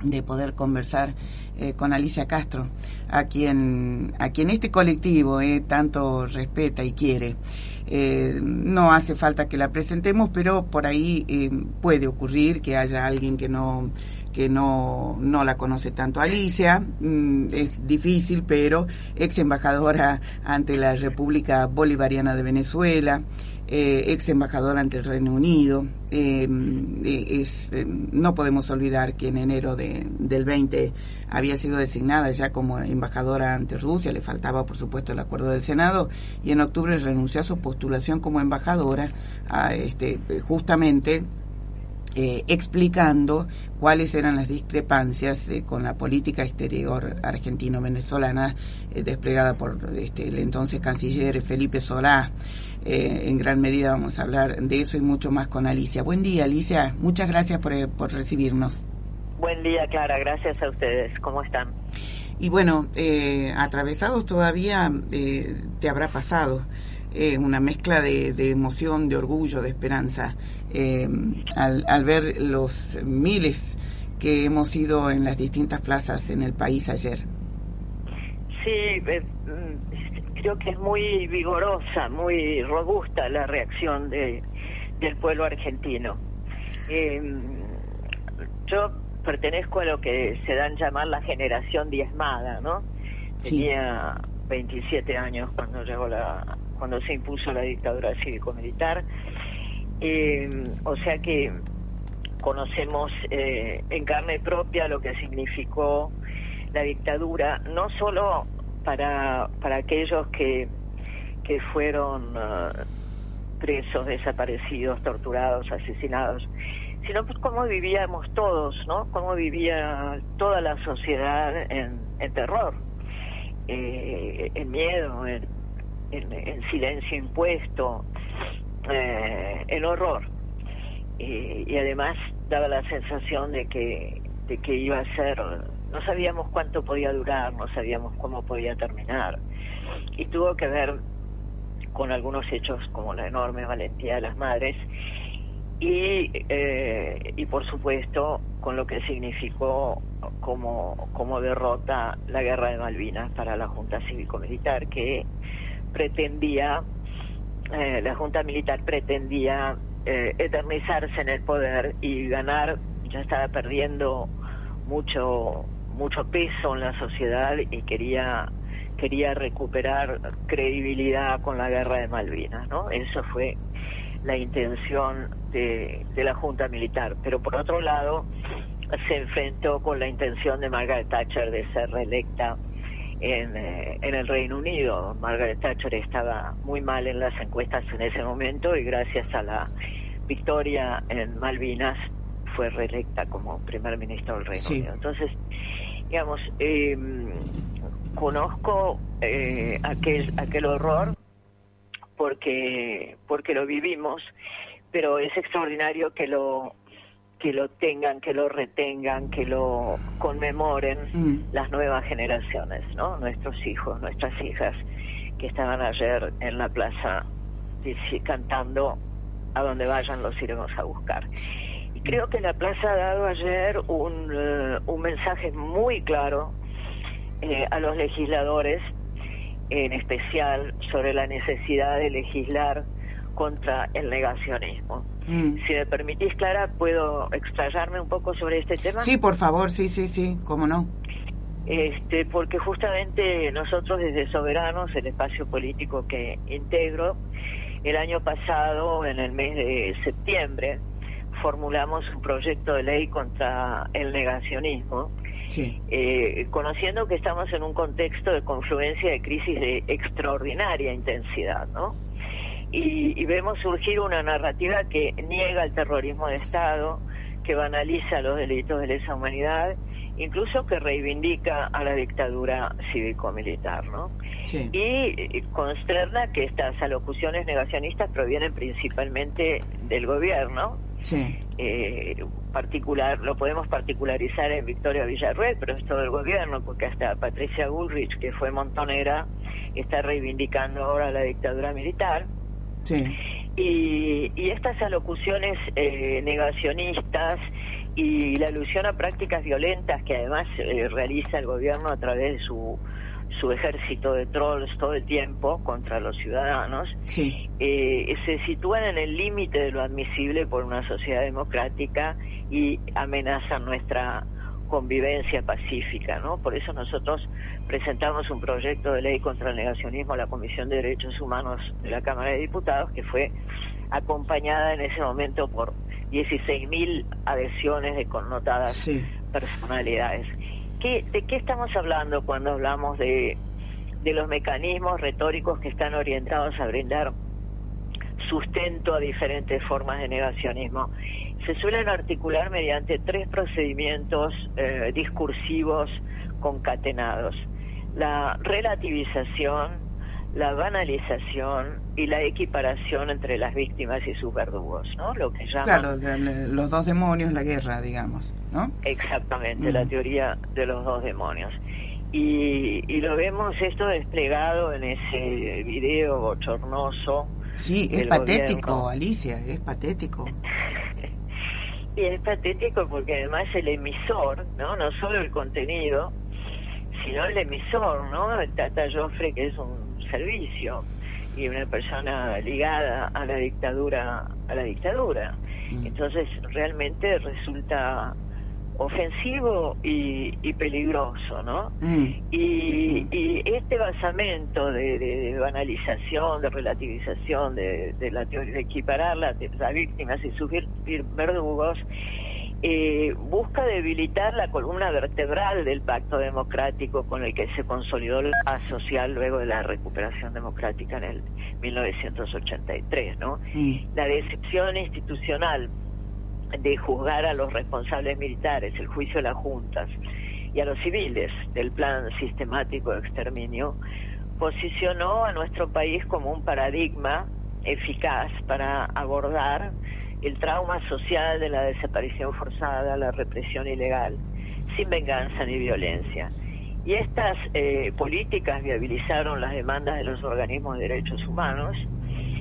de poder conversar con Alicia Castro, a quien este colectivo tanto respeta y quiere. No hace falta que la presentemos, pero por ahí puede ocurrir que haya alguien que no la conoce tanto. Alicia es difícil, pero ex embajadora ante la República Bolivariana de Venezuela, ex embajadora ante el Reino Unido. No podemos olvidar que en enero del 20 había sido designada ya como embajadora ante Rusia, le faltaba por supuesto el acuerdo del Senado, y en octubre renunció a su postulación como embajadora, justamente explicando cuáles eran las discrepancias con la política exterior argentino-venezolana desplegada por el entonces canciller Felipe Solá. En gran medida vamos a hablar de eso y mucho más con Alicia. Buen día, Alicia. Muchas gracias por recibirnos. Buen día, Clara. Gracias a ustedes. ¿Cómo están? Y bueno, atravesados todavía te habrá pasado una mezcla de emoción, de orgullo, de esperanza, al ver los miles que hemos ido en las distintas plazas en el país ayer. Sí, creo que es muy vigorosa, muy robusta la reacción del pueblo argentino. Yo pertenezco a lo que se dan llamar la generación diezmada, ¿no? Sí. Tenía 27 años cuando se impuso la dictadura cívico-militar, o sea que conocemos en carne propia lo que significó la dictadura, no solo para aquellos que fueron presos, desaparecidos, torturados, asesinados, sino pues cómo vivíamos todos, ¿no? Cómo vivía toda la sociedad en terror, en miedo, en silencio impuesto, en horror, y además daba la sensación de que iba a ser, no sabíamos cuánto podía durar, no sabíamos cómo podía terminar, y tuvo que ver con algunos hechos como la enorme valentía de las madres y por supuesto con lo que significó como derrota la guerra de Malvinas para la Junta Cívico-Militar, que pretendía, la Junta Militar pretendía eternizarse en el poder y ganar. Ya estaba perdiendo mucho peso en la sociedad y quería recuperar credibilidad con la guerra de Malvinas, ¿no? Eso fue la intención de la Junta Militar. Pero por otro lado se enfrentó con la intención de Margaret Thatcher de ser reelecta en el Reino Unido. Margaret Thatcher estaba muy mal en las encuestas en ese momento y gracias a la victoria en Malvinas fue reelecta como primer ministro del Reino Unido. Entonces, digamos, conozco aquel horror porque lo vivimos, pero es extraordinario que lo tengan, que lo retengan, que lo conmemoren las nuevas generaciones, ¿no? Nuestros hijos, nuestras hijas, que estaban ayer en la plaza cantando "A donde vayan los iremos a buscar". Y creo que la plaza ha dado ayer un mensaje muy claro a los legisladores, en especial sobre la necesidad de legislar contra el negacionismo. Si me permitís, Clara, ¿puedo explayarme un poco sobre este tema? Sí, por favor, sí, cómo no. Porque justamente nosotros desde Soberanos, el espacio político que integro, el año pasado, en el mes de septiembre, formulamos un proyecto de ley contra el negacionismo, conociendo que estamos en un contexto de confluencia de crisis de extraordinaria intensidad, ¿no? Y vemos surgir una narrativa que niega el terrorismo de Estado, que banaliza los delitos de lesa humanidad, incluso que reivindica a la dictadura cívico-militar, ¿no? Sí. Y consterna que estas alocuciones negacionistas provienen principalmente del gobierno. Sí. Lo podemos particularizar en Victoria Villarruel, pero es todo el gobierno, porque hasta Patricia Bullrich, que fue montonera, está reivindicando ahora la dictadura militar. Sí. Y estas alocuciones negacionistas y la alusión a prácticas violentas que además realiza el gobierno a través de su ejército de trolls todo el tiempo contra los ciudadanos, sí, se sitúan en el límite de lo admisible por una sociedad democrática y amenazan nuestra convivencia pacífica, ¿no? Por eso nosotros presentamos un proyecto de ley contra el negacionismo a la Comisión de Derechos Humanos de la Cámara de Diputados, que fue acompañada en ese momento por 16.000 adhesiones de connotadas personalidades. ¿De qué estamos hablando cuando hablamos de los mecanismos retóricos que están orientados a brindar sustento a diferentes formas de negacionismo? Se suelen articular mediante 3 procedimientos discursivos concatenados: la relativización, la banalización y la equiparación entre las víctimas y sus verdugos, ¿no? Lo que llaman... Claro, los 2 demonios, la guerra, digamos, ¿no? Exactamente, la teoría de los 2 demonios. Y lo vemos esto desplegado en ese video bochornoso. Sí, es patético, gobierno. Alicia, es patético. Y es patético porque además el emisor, no solo el contenido, sino el emisor, ¿no? El Tata Joffre, que es un servicio y una persona ligada a la dictadura. Entonces realmente resulta ofensivo y peligroso, ¿no? Y este basamento de banalización, de relativización, de la teoría, de equiparar las víctimas y sus verdugos, busca debilitar la columna vertebral del pacto democrático con el que se consolidó la paz social luego de la recuperación democrática en el 1983, ¿no? La decepción institucional de juzgar a los responsables militares, el juicio de las juntas, y a los civiles del plan sistemático de exterminio, posicionó a nuestro país como un paradigma eficaz para abordar el trauma social de la desaparición forzada, la represión ilegal, sin venganza ni violencia. Y estas políticas viabilizaron las demandas de los organismos de derechos humanos,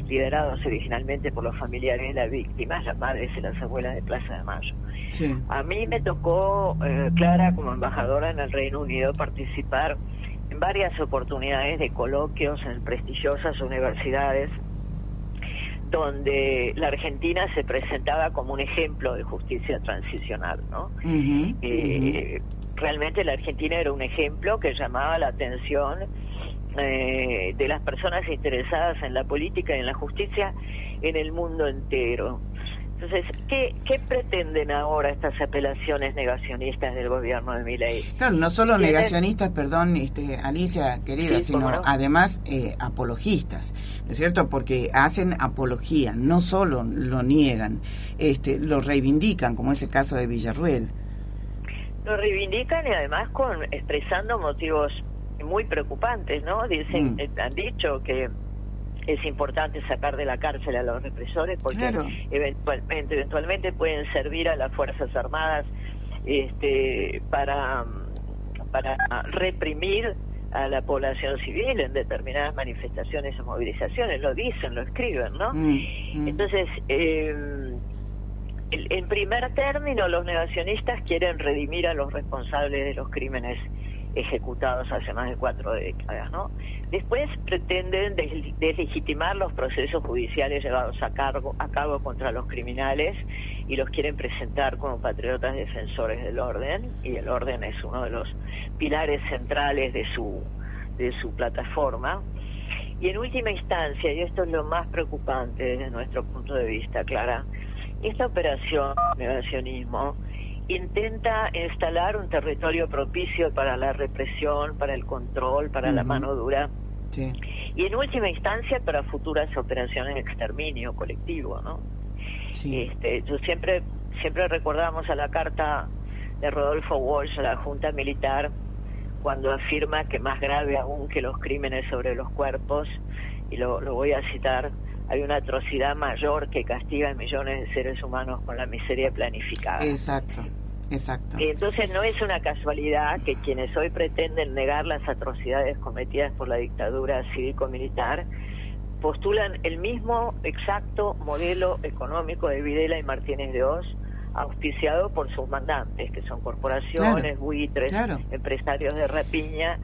liderados originalmente por los familiares de las víctimas, las madres y las abuelas de Plaza de Mayo. Sí. A mí me tocó, Clara, como embajadora en el Reino Unido, participar en varias oportunidades de coloquios en prestigiosas universidades donde la Argentina se presentaba como un ejemplo de justicia transicional, ¿no? Realmente la Argentina era un ejemplo que llamaba la atención de las personas interesadas en la política y en la justicia en el mundo entero. Entonces, ¿qué pretenden ahora estas apelaciones negacionistas del gobierno de Milei? Claro, no solo negacionistas, perdón, Alicia, querida, sí, sino no, además apologistas, ¿no es cierto? Porque hacen apología, no solo lo niegan, lo reivindican, como es el caso de Villarruel. Lo reivindican y además expresando motivos muy preocupantes, ¿no? Dicen, han dicho que es importante sacar de la cárcel a los represores porque claro, eventualmente pueden servir a las Fuerzas Armadas para reprimir a la población civil en determinadas manifestaciones o movilizaciones. Lo dicen, lo escriben, ¿no? Entonces, en primer término, los negacionistas quieren redimir a los responsables de los crímenes ejecutados hace más de 4 décadas, ¿no? Después pretenden deslegitimar los procesos judiciales llevados a cabo contra los criminales y los quieren presentar como patriotas defensores del orden, y el orden es uno de los pilares centrales de su plataforma. Y en última instancia, y esto es lo más preocupante desde nuestro punto de vista, Clara, esta operación negacionismo intenta instalar un territorio propicio para la represión, para el control, para la mano dura, sí, y en última instancia para futuras operaciones de exterminio colectivo, ¿no? Sí. Yo siempre recordamos a la carta de Rodolfo Walsh a la Junta Militar cuando afirma que más grave aún que los crímenes sobre los cuerpos, y lo voy a citar, hay una atrocidad mayor que castiga a millones de seres humanos con la miseria planificada. Exacto. Y entonces no es una casualidad que quienes hoy pretenden negar las atrocidades cometidas por la dictadura cívico-militar postulan el mismo exacto modelo económico de Videla y Martínez de Oz auspiciado por sus mandantes, que son corporaciones, buitres, empresarios de rapiña,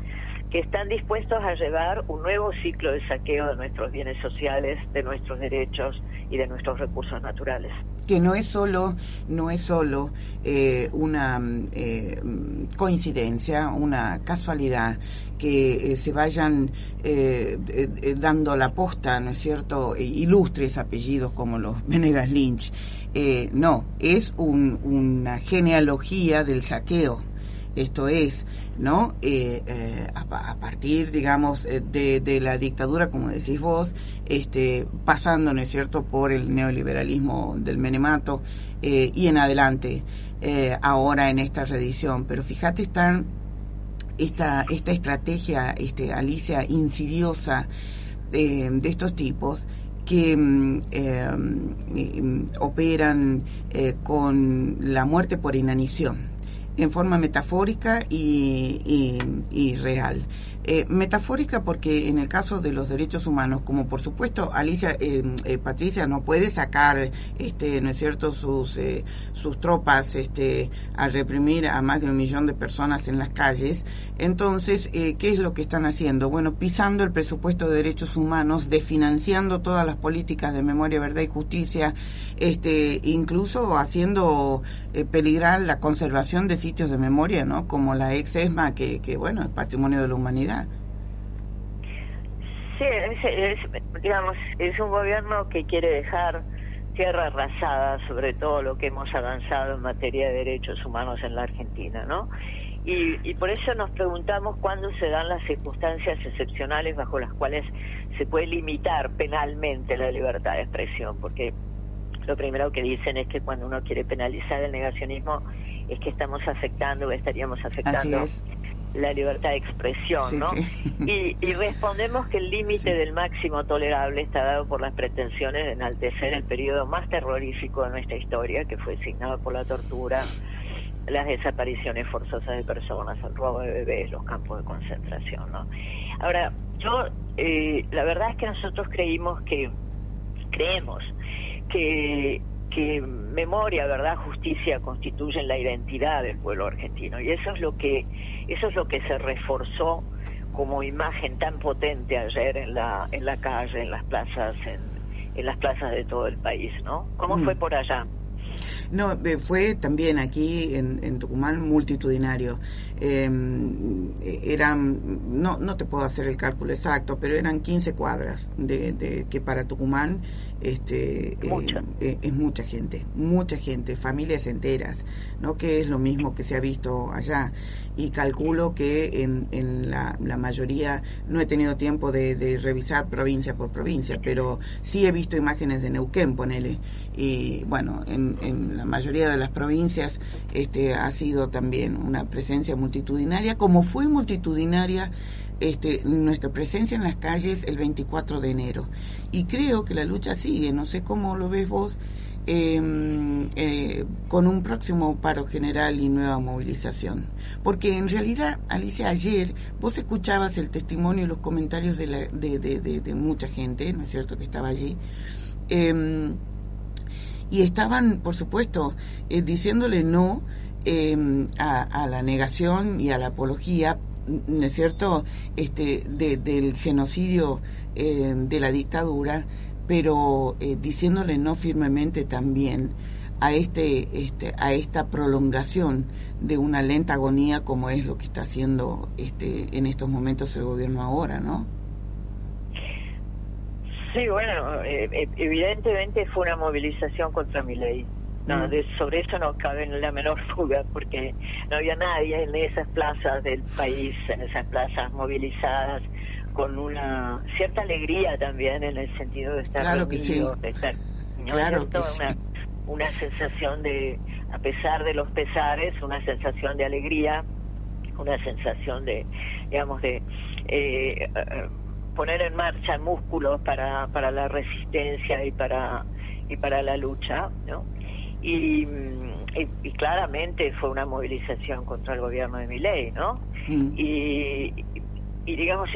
que están dispuestos a llevar un nuevo ciclo de saqueo de nuestros bienes sociales, de nuestros derechos y de nuestros recursos naturales. Que no es solo una coincidencia, una casualidad que se vayan dando la posta, ¿no es cierto?, ilustres apellidos como los Venegas Lynch. No, es una genealogía del saqueo. Esto es, ¿no? A partir, digamos, de la dictadura, como decís vos, pasando, ¿no es cierto?, por el neoliberalismo del menemato y en adelante, ahora en esta reedición. Pero fíjate, esta estrategia, Alicia, insidiosa de estos tipos que operan con la muerte por inanición, en forma metafórica y real. Metafórica porque en el caso de los derechos humanos, como por supuesto Alicia, Patricia no puede sacar, ¿no es cierto?, sus tropas, a reprimir a más de 1 millón de personas en las calles. Entonces, ¿qué es lo que están haciendo? Bueno, pisando el presupuesto de derechos humanos, desfinanciando todas las políticas de memoria, verdad y justicia, incluso haciendo peligrar la conservación de sitios de memoria, ¿no?, como la ex ESMA, que bueno, es patrimonio de la humanidad. Sí, digamos, es un gobierno que quiere dejar tierra arrasada sobre todo lo que hemos avanzado en materia de derechos humanos en la Argentina, ¿no? Y por eso nos preguntamos cuándo se dan las circunstancias excepcionales bajo las cuales se puede limitar penalmente la libertad de expresión, porque lo primero que dicen es que cuando uno quiere penalizar el negacionismo es que estamos afectando o estaríamos afectando la libertad de expresión, sí, ¿no? Sí. Y respondemos que el límite del máximo tolerable está dado por las pretensiones de enaltecer el periodo más terrorífico de nuestra historia, que fue signado por la tortura, las desapariciones forzosas de personas, el robo de bebés, los campos de concentración, ¿no? Ahora, la verdad es que nosotros creemos que memoria, verdad, justicia constituyen la identidad del pueblo argentino, y eso es lo que se reforzó como imagen tan potente ayer en la calle, en las plazas de todo el país, ¿no? ¿Cómo fue por allá? No, fue también aquí en Tucumán multitudinario. Eran, no te puedo hacer el cálculo exacto, pero eran 15 cuadras de que para Tucumán es mucha gente, familias enteras, ¿no?, que es lo mismo que se ha visto allá. Y calculo que en la mayoría, no he tenido tiempo de revisar provincia por provincia, pero sí he visto imágenes de Neuquén, ponele, y bueno, en la mayoría de las provincias ha sido también una presencia multitudinaria, como fue multitudinaria nuestra presencia en las calles el 24 de enero. Y creo que la lucha sigue, no sé cómo lo ves vos, con un próximo paro general y nueva movilización. Porque en realidad, Alicia, ayer vos escuchabas el testimonio y los comentarios de mucha gente, ¿no es cierto?, que estaba allí. Y estaban, por supuesto, diciéndole no a la negación y a la apología, ¿no es cierto?, del genocidio de la dictadura, pero diciéndole no firmemente también a esta prolongación de una lenta agonía, como es lo que está haciendo en estos momentos el gobierno ahora, ¿no? Sí, bueno, evidentemente fue una movilización contra Milei. No, sobre eso no cabe la menor duda, porque no había nadie en esas plazas del país, en esas plazas movilizadas, con una cierta alegría también, en el sentido de estar reunidos, de estar, ¿no? Claro que sí. Una sensación de, a pesar de los pesares, una sensación de alegría, una sensación de, digamos, de poner en marcha músculos para la resistencia y para la lucha, ¿no? Y claramente fue una movilización contra el gobierno de Milei, ¿no? Y digamos,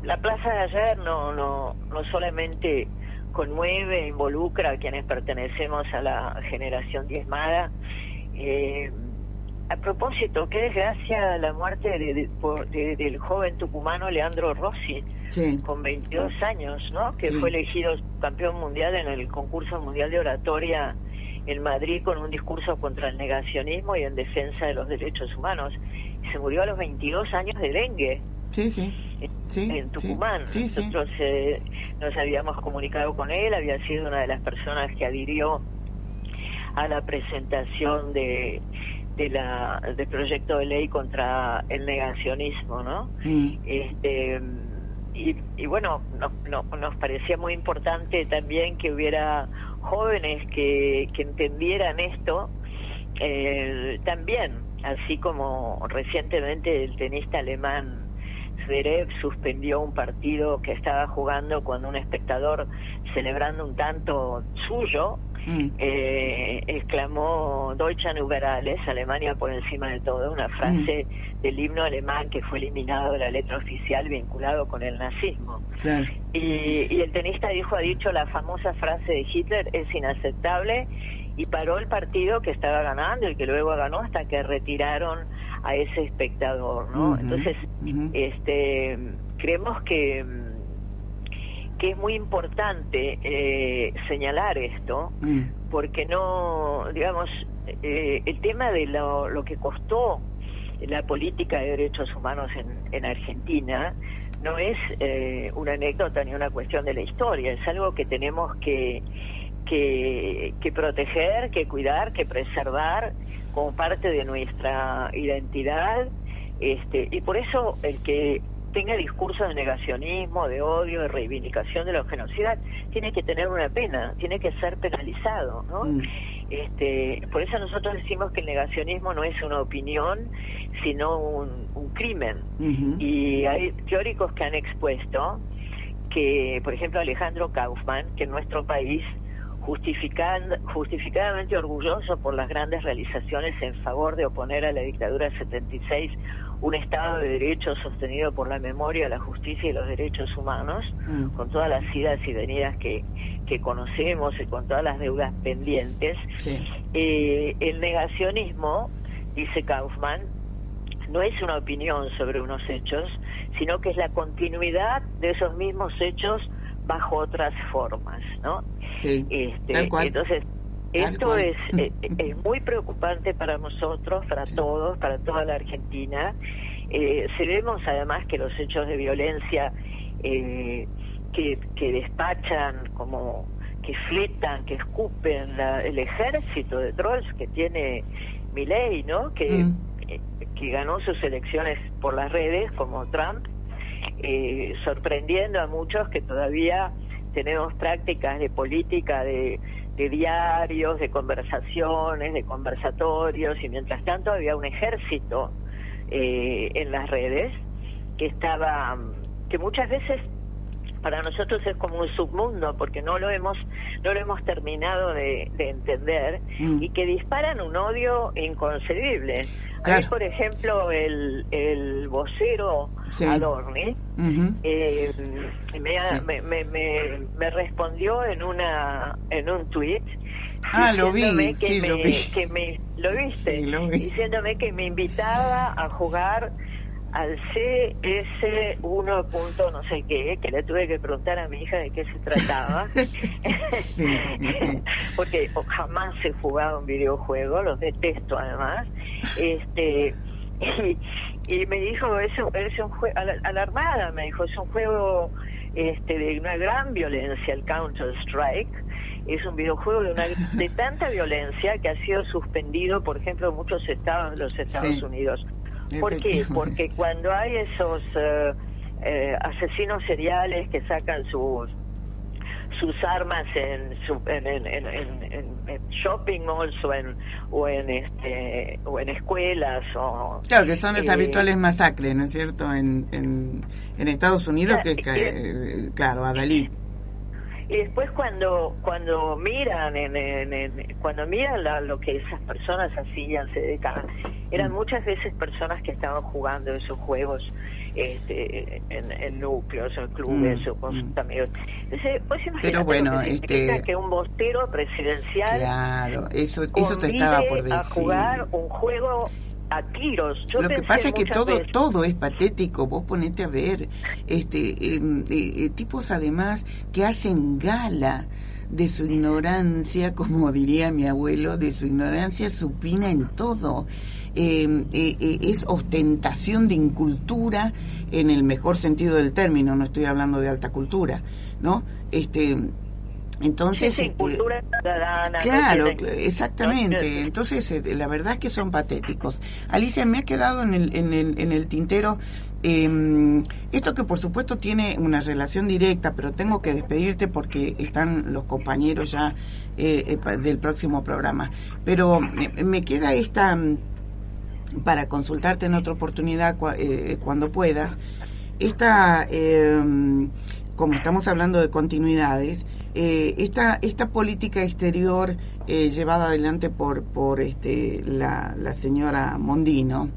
la plaza de ayer no solamente conmueve, involucra a quienes pertenecemos a la generación diezmada. A propósito, qué desgracia la muerte del joven tucumano Leandro Rossi, sí, con 22 años, ¿no? Que sí, fue elegido campeón mundial en el concurso mundial de oratoria en Madrid con un discurso contra el negacionismo y en defensa de los derechos humanos. Se murió a los 22 años de dengue. Sí, sí. En Tucumán. Sí, sí, nosotros nos habíamos comunicado con él, había sido una de las personas que adhirió a la presentación del proyecto de ley contra el negacionismo, ¿no? Y bueno, nos parecía muy importante también que hubiera jóvenes que entendieran esto también, así como recientemente el tenista alemán Zverev suspendió un partido que estaba jugando cuando un espectador, celebrando un tanto suyo, exclamó Deutschland über alles, Alemania por encima de todo, una frase del himno alemán que fue eliminado de la letra oficial vinculado con el nazismo. Claro. Y el tenista ha dicho la famosa frase de Hitler, es inaceptable, y paró el partido que estaba ganando y que luego ganó hasta que retiraron a ese espectador, ¿no? Entonces, creemos que es muy importante señalar esto, porque no, digamos, el tema de lo que costó la política de derechos humanos en Argentina no es una anécdota ni una cuestión de la historia, es algo que tenemos que proteger, que cuidar, que preservar como parte de nuestra identidad, y por eso el que tenga discursos de negacionismo, de odio, de reivindicación de los genocidas, tiene que tener una pena, tiene que ser penalizado, ¿no? Por eso nosotros decimos que el negacionismo no es una opinión, sino un crimen. Y hay teóricos que han expuesto que, por ejemplo, Alejandro Kaufman, que en nuestro país, justificadamente orgulloso por las grandes realizaciones en favor de oponer a la dictadura del 76 un Estado de Derecho sostenido por la memoria, la justicia y los derechos humanos, con todas las idas y venidas que conocemos y con todas las deudas pendientes. Sí. El negacionismo, dice Kaufman, no es una opinión sobre unos hechos, sino que es la continuidad de esos mismos hechos bajo otras formas, ¿no? Sí, tal cual. Entonces, esto es muy preocupante para nosotros, para todos, para toda la Argentina. Sabemos además que los hechos de violencia que despachan, como que fletan, que escupen el ejército de trolls que tiene Milei, ¿no? Que ganó sus elecciones por las redes, como Trump, sorprendiendo a muchos que todavía tenemos prácticas de política de diarios, de conversaciones, de conversatorios, y mientras tanto había un ejército en las redes que muchas veces para nosotros es como un submundo, porque no lo hemos terminado de entender, y que disparan un odio inconcebible. Claro. Ahí, por ejemplo, el vocero Adorni me respondió en un tuit, lo vi, lo vi. ¿Lo viste? Sí, lo vi. Diciéndome que me invitaba a jugar al CS1. No sé qué, que le tuve que preguntar a mi hija de qué se trataba. Sí. Porque jamás he jugado un videojuego, los detesto además. Y me dijo, es un juego, alarmada, me dijo, es un juego de una gran violencia, el Counter-Strike. Es un videojuego de tanta violencia que ha sido suspendido, por ejemplo, en muchos estados de los Estados Unidos. ¿Por qué? Porque cuando hay esos asesinos seriales que sacan sus armas en shopping malls o en escuelas, o claro, que son las habituales masacres, ¿no es cierto? En Estados Unidos, claro, Adalid. Y después cuando miran cuando miran lo que esas personas hacían, se dedicaban, eran muchas veces personas que estaban jugando esos juegos en núcleos o en clubes o con sus amigos. Entonces, pues pero bueno, que un bostero presidencial, claro, eso te estaba por decir, a jugar un juego a tiros. Lo que pasa es que todo es patético. Vos ponete a ver tipos además que hacen gala de su ignorancia, como diría mi abuelo, de su ignorancia supina en todo. Es ostentación de incultura en el mejor sentido del término, no estoy hablando de alta cultura, ¿no? Entonces, cultura ciudadana. Claro, exactamente. Entonces, la verdad es que son patéticos. Alicia, me ha quedado en el tintero esto que por supuesto tiene una relación directa, pero tengo que despedirte porque están los compañeros ya del próximo programa. Pero me queda esta para consultarte en otra oportunidad cuando puedas. Esta como estamos hablando de continuidades, esta política exterior llevada adelante por la señora Mondino,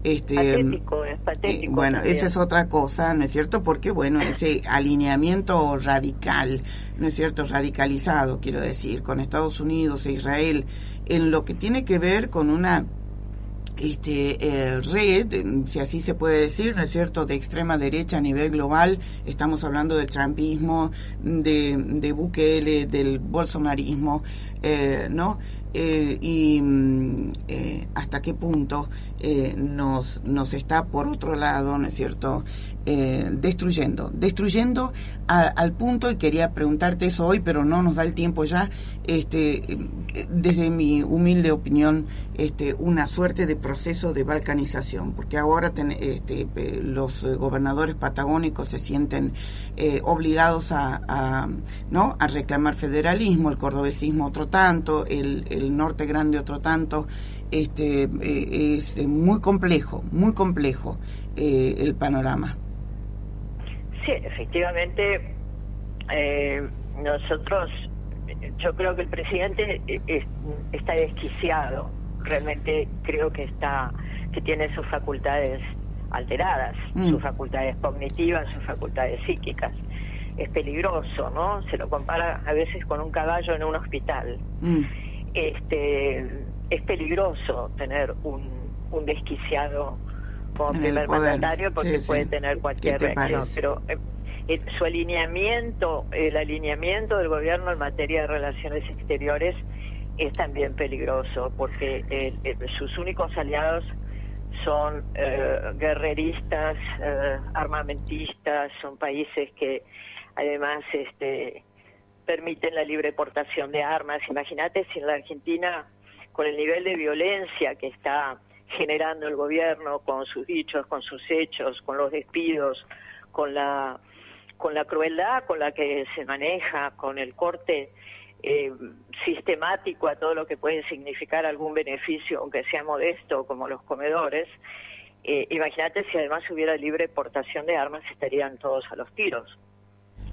es patético. Bueno, esa es otra cosa, ¿no es cierto? Porque, bueno, ese alineamiento radical, ¿no es cierto? Radicalizado, quiero decir, con Estados Unidos e Israel, en lo que tiene que ver con una red, si así se puede decir, ¿no es cierto?, de extrema derecha a nivel global. Estamos hablando del trumpismo, de Bukele, del bolsonarismo, ¿no? Y hasta qué punto nos está por otro lado, ¿no es cierto?, destruyendo al punto, y quería preguntarte eso hoy, pero no nos da el tiempo ya, desde mi humilde opinión, una suerte de proceso de balcanización, porque ahora los gobernadores patagónicos se sienten obligados a reclamar federalismo, el cordobesismo otro tanto, el norte grande otro tanto. Es muy complejo el panorama. Sí, efectivamente, yo creo que el presidente está desquiciado. Realmente creo que tiene sus facultades alteradas, sus facultades cognitivas, sus facultades psíquicas. Es peligroso, ¿no? Se lo compara a veces con un caballo en un hospital. Es peligroso tener un desquiciado como primer mandatario, porque puede tener cualquier reacción, pero su alineamiento, el alineamiento del gobierno en materia de relaciones exteriores es también peligroso, porque sus únicos aliados son guerreristas, armamentistas, son países que además permiten la libre portación de armas. Imagínate si en la Argentina, con el nivel de violencia que está generando el gobierno, con sus dichos, con sus hechos, con los despidos, con la crueldad con la que se maneja, con el corte sistemático a todo lo que puede significar algún beneficio, aunque sea modesto, como los comedores. Imagínate si además hubiera libre portación de armas, estarían todos a los tiros.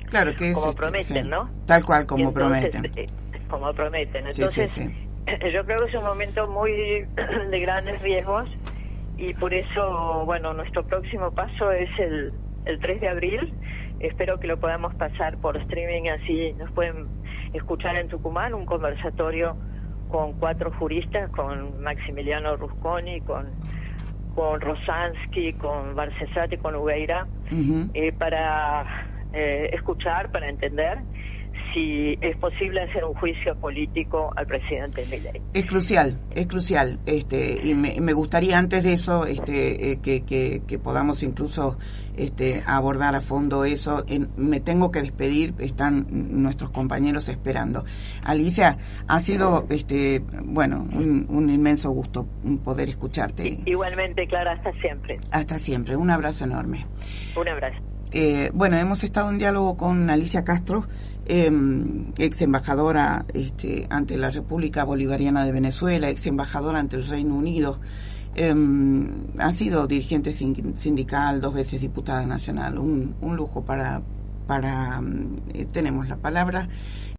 Claro que como prometen, ¿no? Tal cual, como entonces, prometen. Como prometen. Entonces, yo creo que es un momento muy de grandes riesgos, y por eso, bueno, nuestro próximo paso es el 3 de abril. Espero que lo podamos pasar por streaming, así nos pueden escuchar en Tucumán, un conversatorio con 4 juristas, con Maximiliano Rusconi, con Rosansky, con Barcesati, con Ugueira, para escuchar, para entender si es posible hacer un juicio político al presidente Milei. Es crucial, y me gustaría antes de eso que podamos incluso abordar a fondo eso. Me tengo que despedir, están nuestros compañeros esperando. Alicia, ha sido un inmenso gusto poder escucharte. Igualmente, Clara, hasta siempre. Hasta siempre, un abrazo enorme. Un abrazo. Hemos estado en diálogo con Alicia Castro, ex embajadora ante la República Bolivariana de Venezuela, ex embajadora ante el Reino Unido, ha sido dirigente sindical, 2 veces diputada nacional. Un lujo para tenemos la palabra.